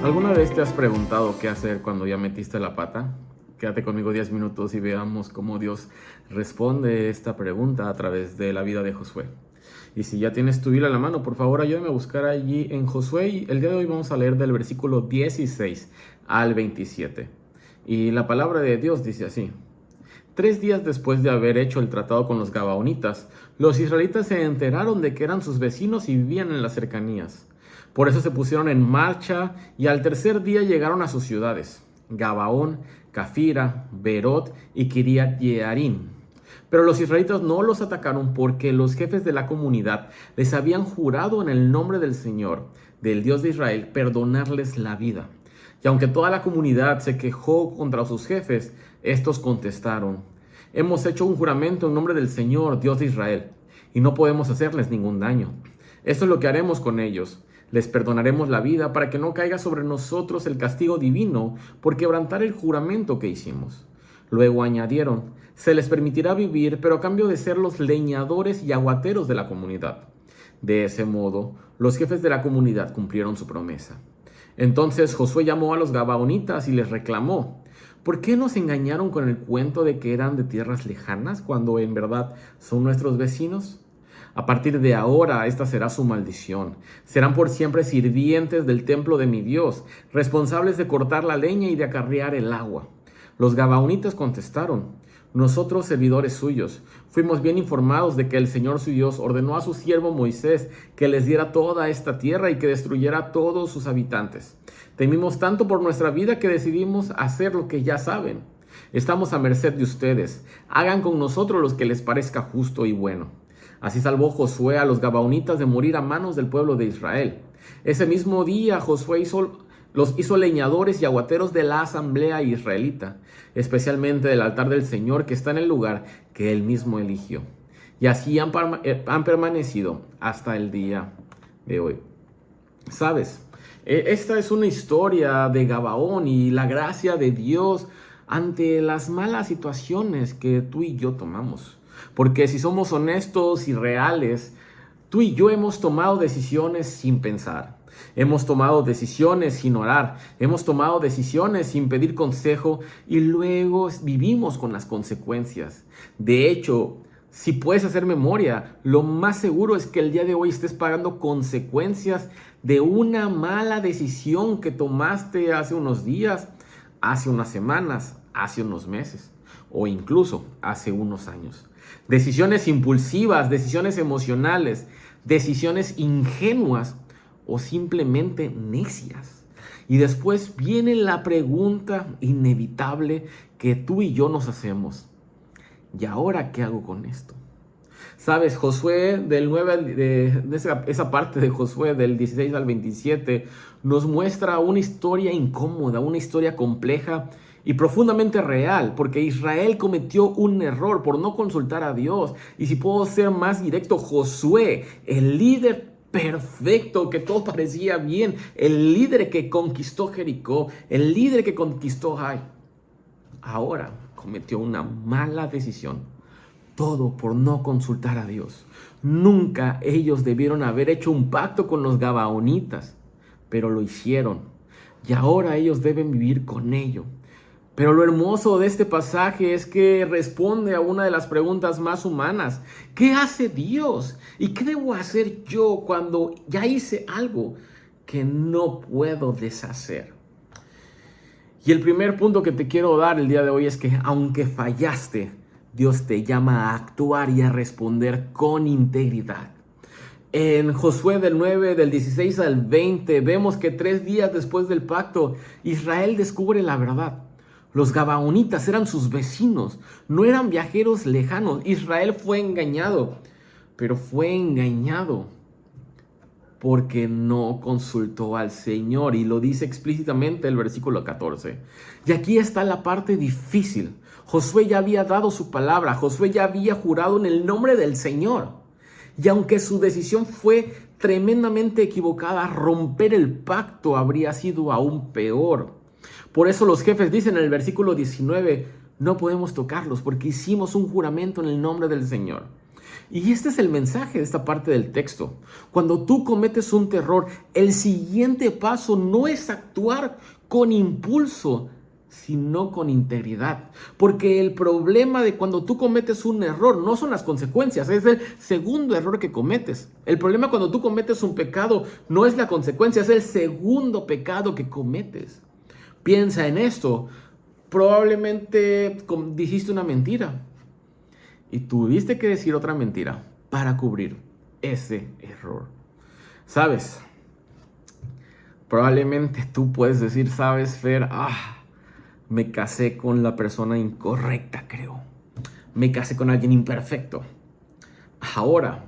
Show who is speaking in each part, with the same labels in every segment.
Speaker 1: ¿Alguna vez te has preguntado qué hacer cuando ya metiste la pata? Quédate conmigo 10 minutos y veamos cómo Dios responde esta pregunta a través de la vida de Josué. Y si ya tienes tu Biblia a la mano, por favor ayúdame a buscar allí en Josué. Y el día de hoy vamos a leer del versículo 16 al 27. Y la palabra de Dios dice así: 3 días después de haber hecho el tratado con los Gabaonitas, los israelitas se enteraron de que eran sus vecinos y vivían en las cercanías. Por eso se pusieron en marcha y al tercer día llegaron a sus ciudades: Gabaón, Cafira, Berot y Kiriat Yearim. Pero los israelitas no los atacaron porque los jefes de la comunidad les habían jurado en el nombre del Señor, del Dios de Israel, perdonarles la vida. Y aunque toda la comunidad se quejó contra sus jefes, estos contestaron: hemos hecho un juramento en nombre del Señor, Dios de Israel, y no podemos hacerles ningún daño. Esto es lo que haremos con ellos: les perdonaremos la vida para que no caiga sobre nosotros el castigo divino por quebrantar el juramento que hicimos. Luego añadieron: se les permitirá vivir, pero a cambio de ser los leñadores y aguateros de la comunidad. De ese modo, los jefes de la comunidad cumplieron su promesa. Entonces Josué llamó a los Gabaonitas y les reclamó: ¿por qué nos engañaron con el cuento de que eran de tierras lejanas cuando en verdad son nuestros vecinos? A partir de ahora, esta será su maldición. Serán por siempre sirvientes del templo de mi Dios, responsables de cortar la leña y de acarrear el agua. Los Gabaonitas contestaron: nosotros, servidores suyos, fuimos bien informados de que el Señor su Dios ordenó a su siervo Moisés que les diera toda esta tierra y que destruyera a todos sus habitantes. Temimos tanto por nuestra vida que decidimos hacer lo que ya saben. Estamos a merced de ustedes. Hagan con nosotros lo que les parezca justo y bueno. Así salvó Josué a los Gabaonitas de morir a manos del pueblo de Israel. Ese mismo día Josué los hizo leñadores y aguateros de la asamblea israelita, especialmente del altar del Señor que está en el lugar que él mismo eligió. Y así han permanecido hasta el día de hoy. ¿Sabes? Esta es una historia de Gabaón y la gracia de Dios ante las malas situaciones que tú y yo tomamos. Porque si somos honestos y reales, tú y yo hemos tomado decisiones sin pensar. Hemos tomado decisiones sin orar. Hemos tomado decisiones sin pedir consejo y luego vivimos con las consecuencias. De hecho, si puedes hacer memoria, lo más seguro es que el día de hoy estés pagando consecuencias de una mala decisión que tomaste hace unos días, hace unas semanas, hace unos meses o incluso hace unos años. Decisiones impulsivas, decisiones emocionales, decisiones ingenuas o simplemente necias. Y después viene la pregunta inevitable que tú y yo nos hacemos: ¿y ahora qué hago con esto? Sabes, Josué del 9, esa parte de Josué del 16 al 27 nos muestra una historia incómoda, una historia compleja y profundamente real, porque Israel cometió un error por no consultar a Dios. Y si puedo ser más directo, Josué, el líder perfecto, que todo parecía bien, el líder que conquistó Jericó, el líder que conquistó Ai, ahora cometió una mala decisión. Todo por no consultar a Dios. Nunca ellos debieron haber hecho un pacto con los Gabaonitas, pero lo hicieron. Y ahora ellos deben vivir con ello. Pero lo hermoso de este pasaje es que responde a una de las preguntas más humanas. ¿Qué hace Dios? ¿Y qué debo hacer yo cuando ya hice algo que no puedo deshacer? Y el primer punto que te quiero dar el día de hoy es que aunque fallaste, Dios te llama a actuar y a responder con integridad. En Josué del 9, del 16 al 20, vemos que 3 días después del pacto, Israel descubre la verdad. Los Gabaonitas eran sus vecinos, no eran viajeros lejanos. Israel fue engañado, pero fue engañado porque no consultó al Señor, y lo dice explícitamente el versículo 14. Y aquí está la parte difícil. Josué ya había dado su palabra, Josué ya había jurado en el nombre del Señor. Y aunque su decisión fue tremendamente equivocada, romper el pacto habría sido aún peor. Por eso los jefes dicen en el versículo 19, no podemos tocarlos porque hicimos un juramento en el nombre del Señor. Y este es el mensaje de esta parte del texto. Cuando tú cometes un error, el siguiente paso no es actuar con impulso, sino con integridad. Porque el problema de cuando tú cometes un error no son las consecuencias, es el segundo error que cometes. El problema cuando tú cometes un pecado no es la consecuencia, es el segundo pecado que cometes. Piensa en esto. Probablemente dijiste una mentira y tuviste que decir otra mentira para cubrir ese error. ¿Sabes? Probablemente tú puedes decir, ¿sabes, Fer? Me casé con la persona incorrecta, creo. Me casé con alguien imperfecto. Ahora,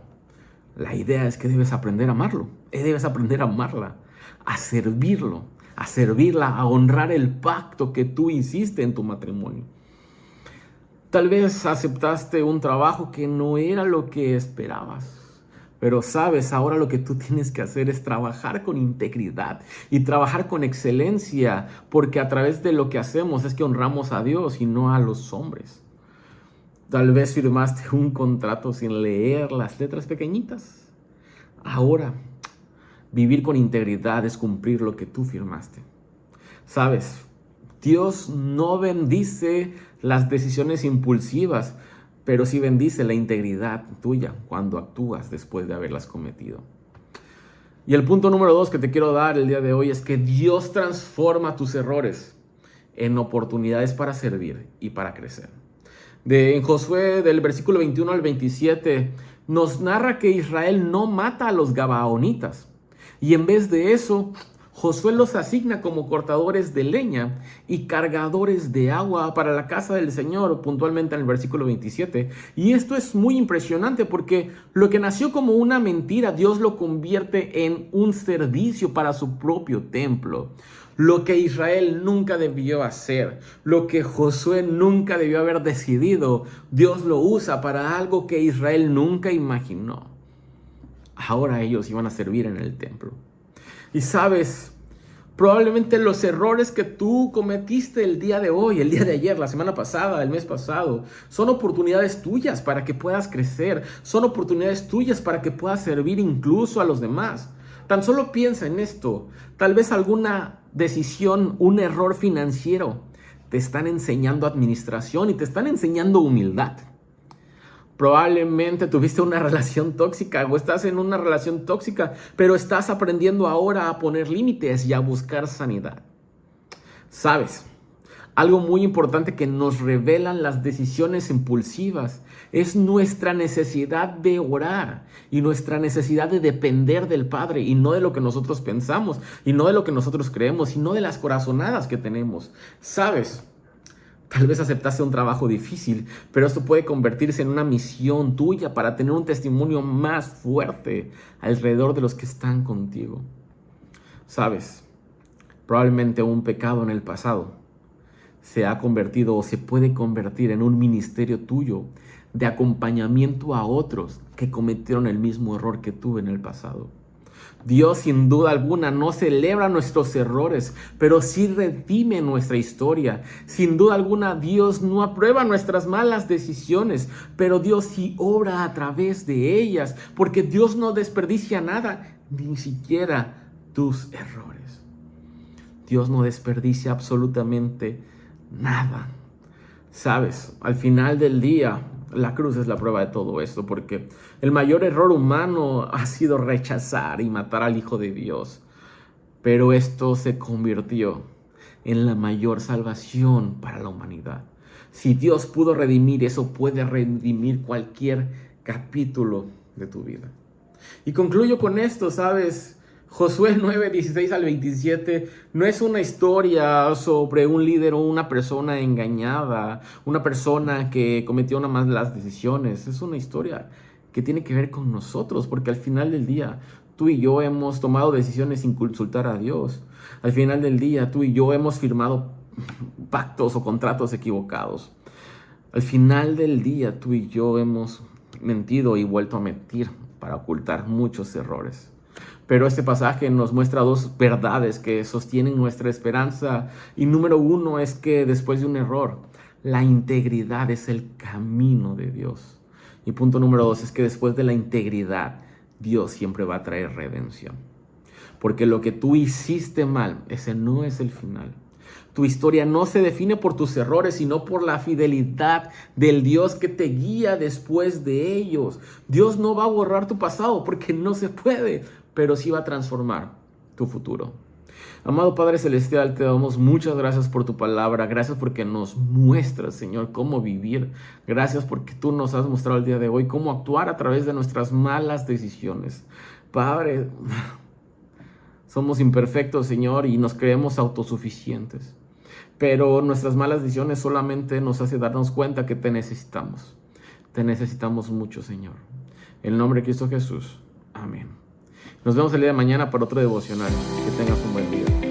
Speaker 1: la idea es que debes aprender a amarlo. Debes aprender a amarla, a servirlo, a servirla, a honrar el pacto que tú hiciste en tu matrimonio. Tal vez aceptaste un trabajo que no era lo que esperabas. Pero sabes, ahora lo que tú tienes que hacer es trabajar con integridad y trabajar con excelencia, porque a través de lo que hacemos es que honramos a Dios y no a los hombres. Tal vez firmaste un contrato sin leer las letras pequeñitas. Ahora, vivir con integridad es cumplir lo que tú firmaste. Sabes, Dios no bendice las decisiones impulsivas, pero sí bendice la integridad tuya cuando actúas después de haberlas cometido. Y el punto número 2 que te quiero dar el día de hoy es que Dios transforma tus errores en oportunidades para servir y para crecer. En Josué, del versículo 21 al 27, nos narra que Israel no mata a los gabaonitas. Y en vez de eso, Josué los asigna como cortadores de leña y cargadores de agua para la casa del Señor, puntualmente en el versículo 27. Y esto es muy impresionante porque lo que nació como una mentira, Dios lo convierte en un servicio para su propio templo. Lo que Israel nunca debió hacer, lo que Josué nunca debió haber decidido, Dios lo usa para algo que Israel nunca imaginó. Ahora ellos iban a servir en el templo. Y sabes, probablemente los errores que tú cometiste el día de hoy, el día de ayer, la semana pasada, el mes pasado, son oportunidades tuyas para que puedas crecer, son oportunidades tuyas para que puedas servir incluso a los demás. Tan solo piensa en esto, tal vez alguna decisión, un error financiero, te están enseñando administración y te están enseñando humildad. Probablemente tuviste una relación tóxica o estás en una relación tóxica, pero estás aprendiendo ahora a poner límites y a buscar sanidad. ¿Sabes? Algo muy importante que nos revelan las decisiones impulsivas es nuestra necesidad de orar y nuestra necesidad de depender del Padre y no de lo que nosotros pensamos y no de lo que nosotros creemos y no de las corazonadas que tenemos. ¿Sabes? Tal vez aceptaste un trabajo difícil, pero esto puede convertirse en una misión tuya para tener un testimonio más fuerte alrededor de los que están contigo. ¿Sabes? Probablemente un pecado en el pasado se ha convertido o se puede convertir en un ministerio tuyo de acompañamiento a otros que cometieron el mismo error que tú en el pasado. Dios sin duda alguna no celebra nuestros errores, pero sí redime nuestra historia. Sin duda alguna Dios no aprueba nuestras malas decisiones, pero Dios sí obra a través de ellas, porque Dios no desperdicia nada, ni siquiera tus errores. Dios no desperdicia absolutamente nada. Sabes, al final del día, la cruz es la prueba de todo esto, porque el mayor error humano ha sido rechazar y matar al Hijo de Dios. Pero esto se convirtió en la mayor salvación para la humanidad. Si Dios pudo redimir eso, puede redimir cualquier capítulo de tu vida. Y concluyo con esto, ¿sabes? Josué 9, 16 al 27 no es una historia sobre un líder o una persona engañada, una persona que cometió unas malas decisiones. Es una historia que tiene que ver con nosotros, porque al final del día tú y yo hemos tomado decisiones sin consultar a Dios. Al final del día tú y yo hemos firmado pactos o contratos equivocados. Al final del día tú y yo hemos mentido y vuelto a mentir para ocultar muchos errores. Pero este pasaje nos muestra dos verdades que sostienen nuestra esperanza. Y número uno es que después de un error, la integridad es el camino de Dios. Y punto número 2 es que después de la integridad, Dios siempre va a traer redención. Porque lo que tú hiciste mal, ese no es el final. Tu historia no se define por tus errores, sino por la fidelidad del Dios que te guía después de ellos. Dios no va a borrar tu pasado porque no se puede, pero sí va a transformar tu futuro. Amado Padre Celestial, te damos muchas gracias por tu palabra. Gracias porque nos muestras, Señor, cómo vivir. Gracias porque tú nos has mostrado el día de hoy cómo actuar a través de nuestras malas decisiones. Padre, somos imperfectos, Señor, y nos creemos autosuficientes. Pero nuestras malas decisiones solamente nos hace darnos cuenta que te necesitamos. Te necesitamos mucho, Señor. En el nombre de Cristo Jesús. Amén. Nos vemos el día de mañana para otro devocional. Que tengas un buen día.